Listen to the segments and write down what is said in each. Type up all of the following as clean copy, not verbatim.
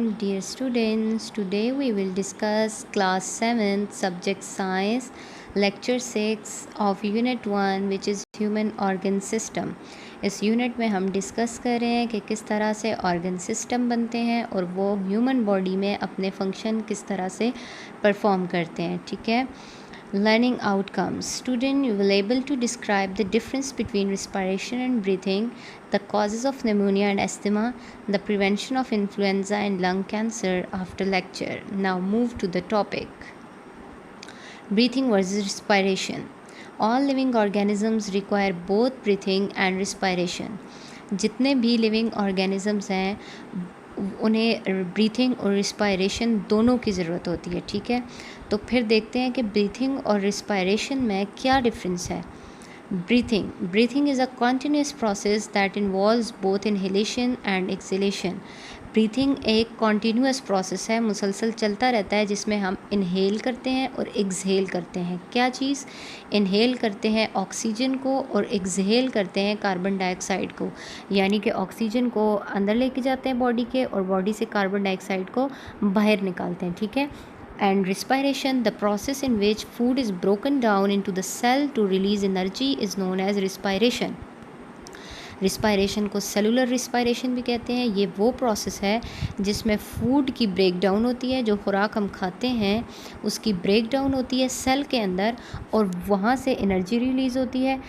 Welcome dear students. Today we will discuss class 7th subject science lecture 6 of unit 1 which is human organ system. इस unit में हम discuss कर रहे हैं कि किस तरह से ऑर्गन सिस्टम बनते हैं और वो ह्यूमन बॉडी में अपने फंक्शन किस तरह से परफॉर्म करते हैं. ठीक है. Learning outcomes. Student, you will able to describe the difference between respiration and breathing, the causes of pneumonia and asthma, the prevention of influenza and lung cancer after lecture. Now move to the topic. Breathing versus respiration. All living organisms require both breathing and respiration. जितने भी living organisms हैं उन्हें breathing और respiration दोनों की ज़रूरत होती है. ठीक है. तो फिर देखते हैं कि ब्रीथिंग और रिस्पायरेशन में क्या डिफरेंस है. Breathing is a continuous process that involves both inhalation and exhalation. Breathing एक कॉन्टीन्यूस प्रोसेस है, मुसलसल चलता रहता है, जिसमें हम इनहेल करते हैं और एक्सहेल करते हैं. क्या चीज़? इनहेल करते हैं ऑक्सीजन को और एक्सहेल करते हैं कार्बन डाइऑक्साइड को. यानी कि ऑक्सीजन को अंदर लेके जाते हैं बॉडी के और बॉडी से कार्बन डाइऑक्साइड को बाहर निकालते हैं. ठीक है. And respiration, the process in which food is broken down into the cell to release energy, is known as respiration. Respiration को सेलुलर रिस्पायरेशन भी कहते हैं. ये वो प्रोसेस है जिसमें फूड की ब्रेक डाउन होती है. जो खुराक हम खाते हैं उसकी ब्रेक डाउन होती है सेल के अंदर और वहाँ से एनर्जी रिलीज़ होती है.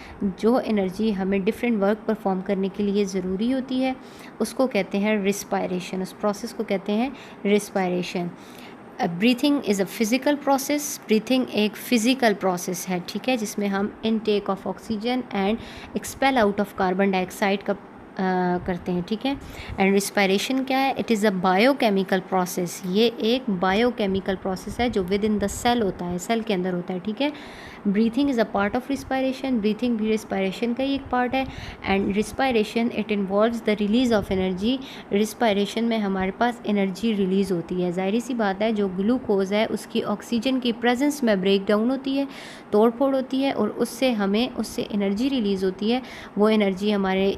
जो एनर्जी हमें डिफरेंट वर्क परफॉर्म करने के लिए ज़रूरी होती है उसको कहते हैं रिस्पायरेशन. उस प्रोसेस को कहते हैं respiration. Breathing is a physical process. Breathing एक फ़िज़िकल प्रोसेस है. ठीक है. जिसमें हम intake of oxygen and expel out of carbon dioxide का करते हैं. ठीक है. एंड रिस्पायरेशन क्या है? It is a biochemical process. ये एक बायोकेमिकल प्रोसेस है जो विद इन द सेल होता है, सेल के अंदर होता है. ठीक है. Breathing is a part of respiration. Breathing भी रिस्पायरेशन का ही एक पार्ट है. And respiration it involves the release of energy. Respiration में हमारे पास एनर्जी रिलीज़ होती है. ज़ाहिर सी बात है, जो ग्लूकोज है उसकी ऑक्सीजन की प्रेजेंस में ब्रेक डाउन होती है, तोड़ फोड़ होती है और उससे एनर्जी रिलीज़ होती है. वो एनर्जी हमारे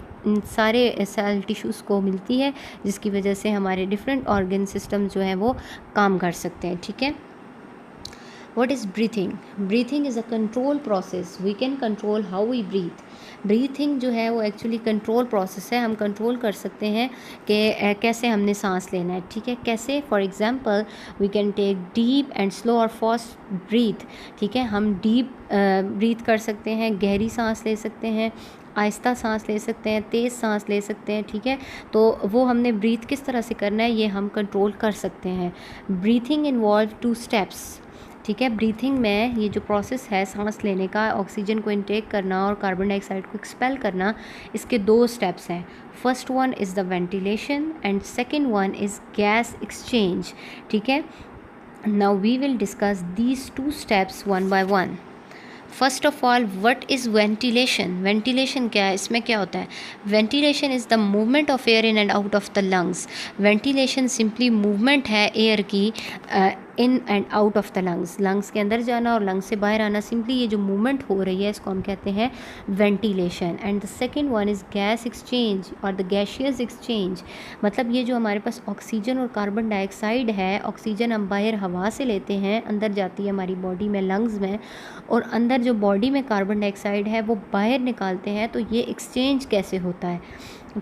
सारे सेल टिश्यूज़ को मिलती है जिसकी वजह से हमारे डिफरेंट ऑर्गन सिस्टम जो हैं वो काम कर सकते हैं. ठीक है. What is breathing? Breathing is a control process. We can control how we breathe. Breathing जो है वो एक्चुअली कंट्रोल प्रोसेस है. हम कंट्रोल कर सकते हैं कि कैसे हमने सांस लेना है. ठीक है. कैसे? For example we can take deep and slow और फास्ट ब्रीथ. ठीक है. हम डीप ब्रीथ कर सकते हैं, गहरी सांस ले सकते हैं, आहिस्ता सांस ले सकते हैं, तेज़ सांस ले सकते हैं. ठीक है. तो वो हमने ब्रीथ किस तरह से करना है ये हम कंट्रोल कर सकते हैं. Breathing involve 2 steps. ठीक है. ब्रीथिंग में ये जो प्रोसेस है सांस लेने का, ऑक्सीजन को इनटेक करना और कार्बन डाइऑक्साइड को एक्सपेल करना, इसके 2 स्टेप्स हैं. First one is the ventilation and second one is gas exchange. ठीक है. Now we will discuss these 2 steps one by one. First of all, what is ventilation? Ventilation क्या है? इसमें क्या होता है? Ventilation is the movement of air in and out of the lungs. Ventilation simply movement है air की in and out of the lungs के अंदर जाना और लंग्स से बाहर आना. सिंपली ये जो मूवमेंट हो रही है इसको हम कहते हैं ventilation. And the second one is gas exchange और द गैशियस एक्सचेंज. मतलब ये जो हमारे पास ऑक्सीजन और कार्बन डाइऑक्साइड है, ऑक्सीजन हम बाहर हवा से लेते हैं, अंदर जाती है हमारी बॉडी में, लंग्स में, और अंदर जो बॉडी में कार्बन डाइऑक्साइड है वो बाहर निकालते हैं. तो ये एक्सचेंज कैसे होता है?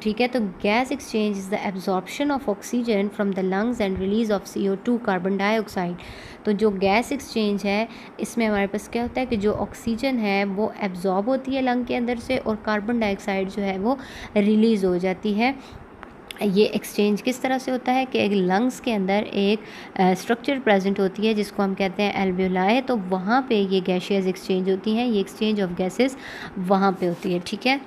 ठीक है. तो gas exchange is the absorption of oxygen from the lungs and release of CO2 carbon dioxide. तो जो गैस एक्सचेंज है इसमें हमारे पास क्या होता है कि जो ऑक्सीजन है वो एब्जॉर्ब होती है लंग के अंदर से और कार्बन डाइऑक्साइड जो है वो रिलीज़ हो जाती है. ये एक्सचेंज किस तरह से होता है कि एक लंग्स के अंदर एक स्ट्रक्चर प्रेजेंट होती है जिसको हम कहते हैं एल्वेओलाई. तो वहाँ पे ये गैशियस एक्सचेंज होती हैं. ये एक्सचेंज ऑफ गैसेस वहाँ पे होती है. ठीक है.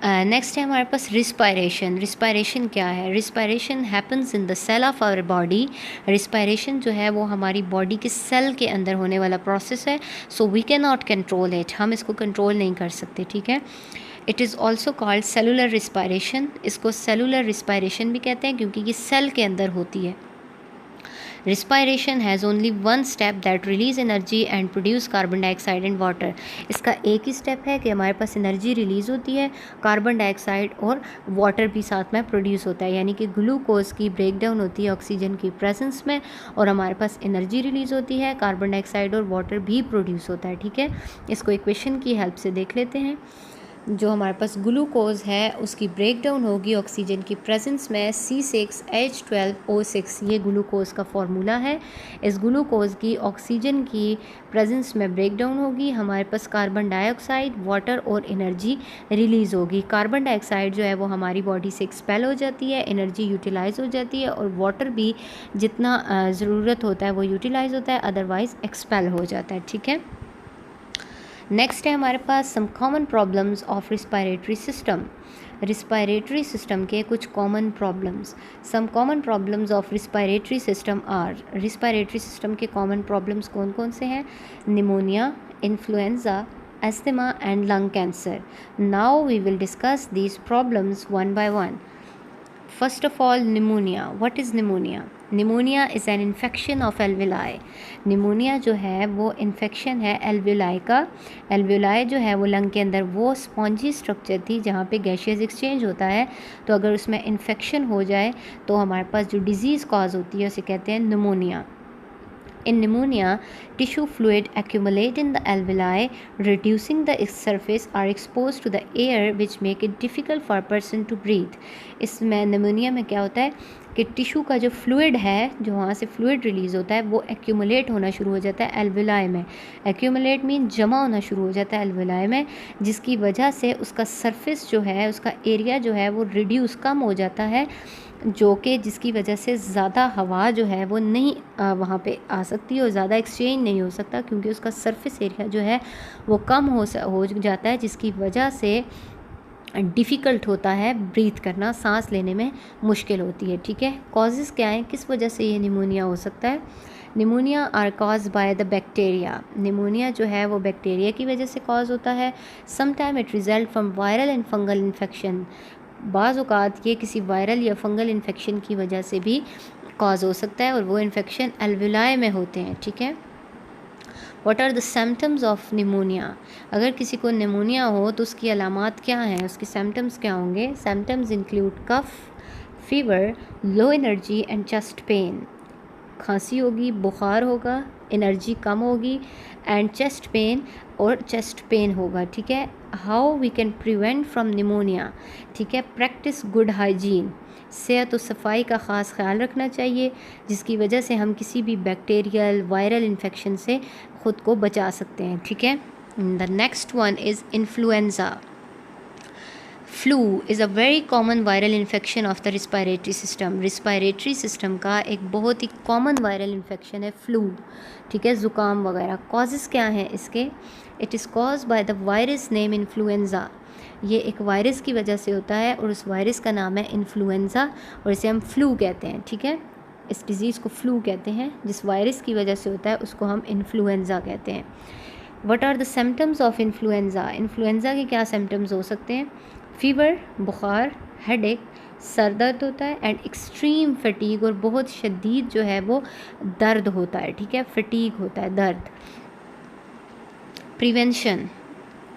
नेक्स्ट है हमारे पास रिस्पायरेशन. रिस्पायरेशन क्या है? Respiration happens in the cell of our body. Respiration जो है वो हमारी बॉडी के सेल के अंदर होने वाला प्रोसेस है. So we can not control it. हम इसको कंट्रोल नहीं कर सकते. ठीक है. It is also called cellular respiration. इसको सेलुलर रिस्पायरेशन भी कहते हैं क्योंकि ये सेल के अंदर होती है. Respiration has only one step that release energy and produce carbon dioxide and water. इसका एक ही स्टेप है कि हमारे पास एनर्जी रिलीज़ होती है, कार्बन डाइऑक्साइड और वाटर भी साथ में प्रोड्यूस होता है, यानी कि ग्लूकोज की ब्रेकडाउन होती है ऑक्सीजन की प्रेजेंस में और हमारे पास एनर्जी रिलीज़ होती है, कार्बन डाइऑक्साइड और वाटर भी प्रोड्यूस होता है। ठीक है, इसको इक्वेशन की हेल्प से देख लेते हैं। जो हमारे पास ग्लूकोज है उसकी ब्रेकडाउन होगी ऑक्सीजन की प्रेजेंस में C6H12O6, ये ग्लूकोज का फॉर्मूला है। इस ग्लूकोज की ऑक्सीजन की प्रेजेंस में ब्रेकडाउन होगी, हमारे पास कार्बन डाइऑक्साइड, वाटर और एनर्जी रिलीज़ होगी। कार्बन डाइऑक्साइड जो है वो हमारी बॉडी से एक्सपेल हो जाती है, एनर्जी यूटिलाइज हो जाती है और वाटर भी जितना ज़रूरत होता है वो यूटिलाइज होता है, अदरवाइज़ एक्सपेल हो जाता है। ठीक है, नेक्स्ट है हमारे पास some common problems of respiratory system. Respiratory system के कुछ common problems. Some common problems of respiratory system are, respiratory system के कॉमन प्रॉब्लम्स कौन कौन से हैं? Pneumonia, influenza, asthma and lung cancer. Now we will discuss these problems one by one. First of all, pneumonia. What is pneumonia? Pneumonia is an infection of alveoli. Pneumonia जो है वो infection है alveoli का। alveoli जो है वो lung के अंदर वो स्पॉन्जी स्ट्रक्चर थी जहाँ पे गैशियस एक्सचेंज होता है, तो अगर उसमें इन्फेक्शन हो जाए तो हमारे पास जो डिजीज़ कॉज होती है उसे कहते हैं pneumonia. In pneumonia, tissue fluid accumulate in the alveoli, reducing the surface are exposed to the air which make it difficult for a person to breathe. इसमें निमोनिया में क्या होता है कि टिश्यू का जो फ्लूइड है, जो वहाँ से फ्लूइड रिलीज़ होता है, वो एक्यूमुलेट होना शुरू हो जाता है एल्वेलाई में। एक्यूमुलेट मीन जमा होना शुरू हो जाता है एल्वेलाई में, जिसकी वजह से उसका सरफेस जो है, उसका एरिया जो है वो रिड्यूस कम हो जाता है, जो कि जिसकी वजह से ज़्यादा हवा जो है वो नहीं वहाँ पे आ सकती और ज़्यादा एक्सचेंज नहीं हो सकता, क्योंकि उसका सरफेस एरिया जो है वो कम हो जाता है, जिसकी वजह से डिफ़िकल्ट होता है ब्रीथ करना, सांस लेने में मुश्किल होती है। ठीक है, कॉजेज़ क्या हैं, किस वजह से ये निमोनिया हो सकता है? Pneumonia are caused by the bacteria. Pneumonia जो है वो बैक्टीरिया की वजह से कॉज होता है। Sometime it result from viral and fungal infection. बाज़ औक़ात ये किसी वायरल या फंगल इन्फेक्शन की वजह से भी कॉज हो सकता है और वो इन्फेक्शन एल्वेलाई में होते हैं। ठीक है, what are the symptoms of pneumonia. अगर किसी को निमोनिया हो तो उसकी अलामात क्या हैं, उसके सिम्टम्स क्या होंगे? Symptoms include cough, fever, low energy and chest pain. खांसी होगी, बुखार होगा, एनर्जी कम होगी एंड चेस्ट पेन और चेस्ट पेन होगा। ठीक है, how we can prevent from pneumonia. ठीक है, प्रैक्टिस गुड हाइजीन। सेहत और सफाई का ख़ास ख्याल रखना चाहिए, जिसकी वजह से हम किसी भी बैक्टीरियल वायरल इन्फेक्शन से ख़ुद को बचा सकते हैं। ठीक है, the next one is influenza. Flu is a very common viral infection of the respiratory system. Respiratory system का एक बहुत ही कॉमन वायरल इन्फेक्शन है फ्लू। ठीक है, ज़ुकाम वगैरह। कॉजेज़ क्या हैं इसके? It is cause by the virus name influenza. ये एक वायरस की वजह से होता है और उस वायरस का नाम है इन्फ्लुएंज़ा और इसे हम फ्लू कहते हैं। ठीक है, इस डिज़ीज़ को फ्लू कहते हैं, जिस वायरस की वजह से होता है उसको हम इन्फ्लुएंज़ा कहते हैं। What are the symptoms of influenza. Influenza के क्या सिम्टम्स हो सकते हैं? फीवर, बुखार, हेडेक, सर दर्द होता है एंड एक्सट्रीम फटीग, और बहुत शदीद जो है वो दर्द होता है। ठीक है, फटीग होता है, दर्द। प्रिवेंशन,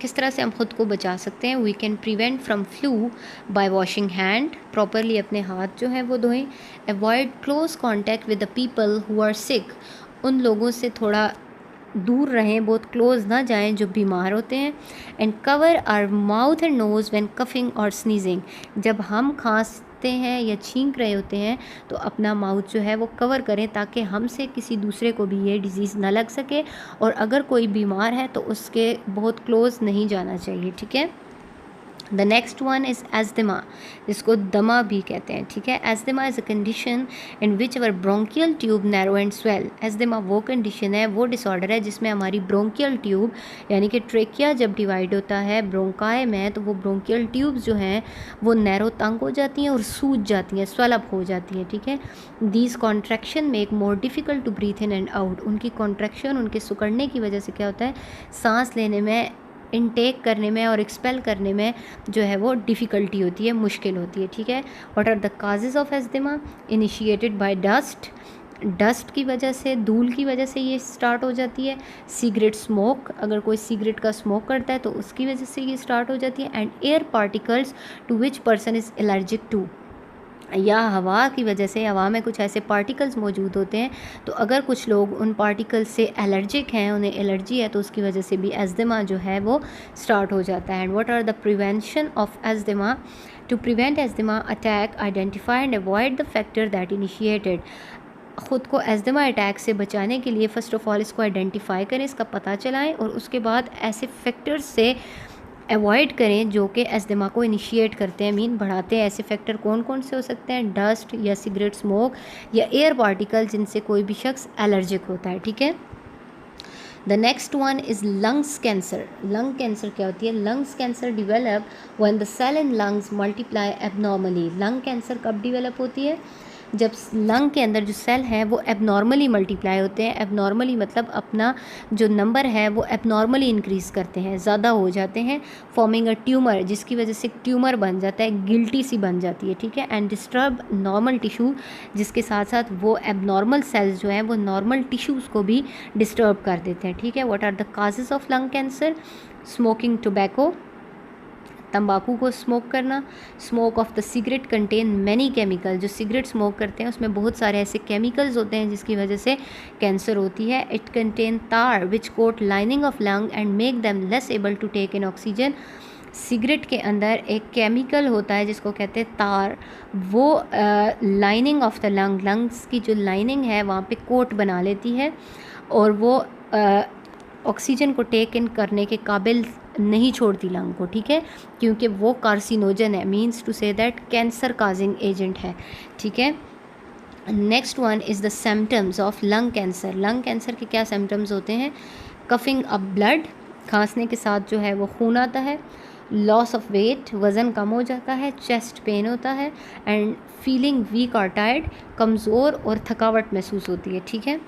किस तरह से हम ख़ुद को बचा सकते हैं? We can prevent from flu by washing hand, properly अपने हाथ जो हैं वो धोएं। Avoid close contact with the people who are sick, उन लोगों से थोड़ा दूर रहें, बहुत क्लोज ना जाएं जो बीमार होते हैं। And cover our mouth and nose when coughing और स्नीजिंग, जब हम खांसते हैं या छींक रहे होते हैं तो अपना माउथ जो है वो कवर करें, ताकि हमसे किसी दूसरे को भी ये डिज़ीज़ ना लग सके, और अगर कोई बीमार है तो उसके बहुत क्लोज नहीं जाना चाहिए। ठीक है, the next one is asthma, जिसको दमा भी कहते हैं। ठीक है, asthma is a condition in which our bronchial tube narrow and swell. Asthma वो कंडीशन है, वो डिसऑर्डर है जिसमें हमारी ब्रोंकियल ट्यूब यानी कि ट्रेकिया जब डिवाइड होता है ब्रोंकाई में, तो वो ब्रोंकियल ट्यूब्स जो हैं वो नैरो तंग हो जाती हैं और सूज जाती हैं, स्वेलअप हो जाती हैं। ठीक है, these contraction make more difficult to breathe in and out. उनकी कॉन्ट्रैक्शन, उनके सिकुड़ने की वजह से क्या होता है, सांस लेने में, इनटेक करने में और एक्सपेल करने में जो है वो डिफ़िकल्टी होती है, मुश्किल होती है। ठीक है, what are the causes of asthma? Initiated by dust, dust की वजह से, धूल की वजह से ये स्टार्ट हो जाती है। सिगरेट स्मोक, अगर कोई सिगरेट का स्मोक करता है तो उसकी वजह से ये स्टार्ट हो जाती है। And air particles to which person is allergic to, या हवा की वजह से, हवा में कुछ ऐसे पार्टिकल्स मौजूद होते हैं, तो अगर कुछ लोग उन पार्टिकल्स से एलर्जिक हैं, उन्हें एलर्जी है, तो उसकी वजह से भी एज़मा जो है वो स्टार्ट हो जाता है। And what are the prevention of asthma? To prevent asthma attack, identify and avoid the factor that initiated. ख़ुद को एज़मा अटैक से बचाने के लिए फ़र्स्ट ऑफ़ ऑल इसको आइडेंटिफाई करें, इसका पता चलाएं, और उसके बाद ऐसे फैक्टर्स से अवॉइड करें जो कि एज़मा को इनिशिएट करते हैं, मीन बढ़ाते हैं। ऐसे फैक्टर कौन कौन से हो सकते हैं? डस्ट या सिगरेट स्मोक या एयर पार्टिकल जिनसे कोई भी शख्स एलर्जिक होता है। ठीक है। The next one is lungs cancer. Lung cancer क्या होती है? Lungs cancer develop when the cell in lungs multiply abnormally. Lung cancer कब डिवेलप होती है? जब लंग के अंदर जो सेल हैं वो एबनॉर्मली मल्टीप्लाई होते हैं। एबनॉर्मली मतलब अपना जो नंबर है वो एबनॉर्मली इंक्रीज़ करते हैं, ज़्यादा हो जाते हैं, फॉर्मिंग अ ट्यूमर, जिसकी वजह से ट्यूमर बन जाता है, गिल्टी सी बन जाती है। ठीक है। एंड डिस्टर्ब नॉर्मल टिश्यू, जिसके साथ साथ वो एबनॉर्मल सेल्स जो हैं वो नॉर्मल टिश्यूज़ को भी डिस्टर्ब कर देते हैं। ठीक है। What are the causes of lung cancer? Smoking tobacco, तंबाकू को स्मोक करना। Smoke of the cigarette contain many chemical, जो सिगरेट स्मोक करते हैं उसमें बहुत सारे ऐसे केमिकल्स होते हैं जिसकी वजह से कैंसर होती है। It contain tar which coat lining of lung and make them less able to take in oxygen. Cigarette के अंदर एक केमिकल होता है जिसको कहते हैं तार, वो lining of the lung, lungs की जो लाइनिंग है वहाँ पे कोट बना लेती है, और वो ऑक्सीजन को टेक इन करने के काबिल नहीं छोड़ती लंग को। ठीक है। क्योंकि वो कार्सिनोजन है, means to say that cancer causing agent है। ठीक है। Next one is the symptoms of lung cancer. Lung cancer के क्या सिम्टम्स होते हैं? कफिंग अप ब्लड, खांसने के साथ जो है वो खून आता है। लॉस ऑफ वेट, वज़न कम हो जाता है। चेस्ट पेन होता है। एंड फीलिंग वीक और टायर्ड, कमज़ोर और थकावट महसूस होती है। ठीक है।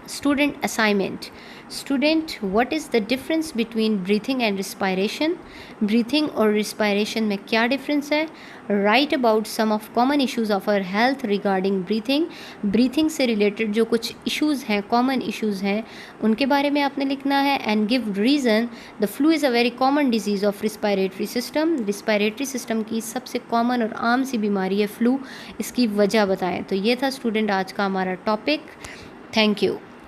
Student assignment. Student, what is the difference between breathing and respiration? Breathing और रिस्पायरेशन में क्या डिफरेंस है? Write about some of common issues of our health regarding breathing. Breathing से रिलेटेड जो कुछ इश्यूज़ हैं, कॉमन इश्यूज़ हैं, उनके बारे में आपने लिखना है। And give reason. The flu is a very common disease of respiratory system. Respiratory system की सबसे कॉमन और आम सी बीमारी है फ्लू, इसकी वजह बताएं। तो ये था स्टूडेंट आज का हमारा टॉपिक। Thank you.